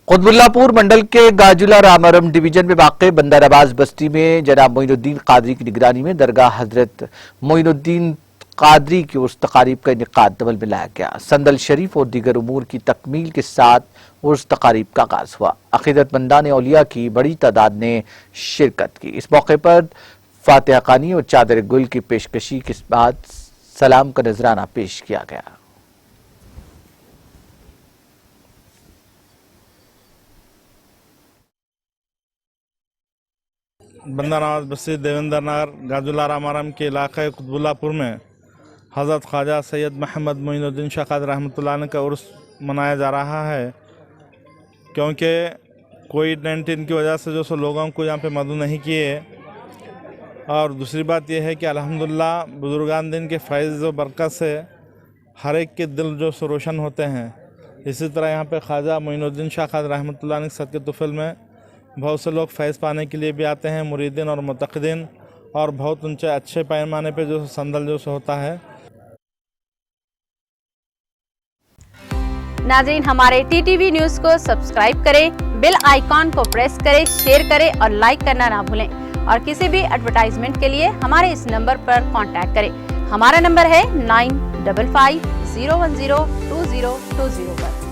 कुतुबुल्लापुर मंडल के गाजुला रामारम डिवीजन में वाक़ बंदरआबाज बस्ती में जनाब मोइनुद्दीन कादरी की निगरानी में दरगाह हजरत मोइनुद्दीन कादरी की उर्स तकारीब का इनेकाद अमल में लाया गया। संदल शरीफ और दीगर उमूर की तकमील के साथ उर्स तकारीब का आगाज हुआ। अक़ीदतमंदान औलिया की बड़ी तादाद ने शिरकत की। इस मौके पर फातिहा खानी और चादर गुल की पेशकशी के बाद सलाम का नजराना पेश किया गया। बंदरआबाज बस्ती देवेंद्र नगर गाजुला रामाराम के इलाक़े कुतुबुल्लापुर में हज़रत ख्वाजा सैयद मोहम्मद मोइनुद्दीन शाह कादरी रहमतुल्लाह अलैह का उर्स मनाया जा रहा है। क्योंकि कोविड-19 की वजह से जो सो लोगों को यहाँ पे मदऊ नहीं किए, और दूसरी बात यह है कि अल्हम्दुलिल्लाह बुजुर्गान दिन के फैज़ व बरकत से हर एक के दिल जो सो रोशन होते हैं। इसी तरह यहाँ पे ख्वाजा मोइनुद्दीन शाह कादरी रहमतुल्लाह अलैह सदक़े तुफ़ल में बहुत से लोग फैज़ पाने के लिए भी आते हैं, मुरीदीन और मुतक़िदीन, और बहुत ऊंचे अच्छे पैमाने पे जो संदल जो होता है। नाज़रीन, हमारे टीटीवी न्यूज़ को सब्सक्राइब करें, बेल आइकॉन को प्रेस करें, शेयर करें और लाइक करना ना भूलें। और किसी भी एडवर्टाइजमेंट के लिए हमारे इस नंबर पर कांटेक्ट करें। हमारा नंबर है 9550102020 पर।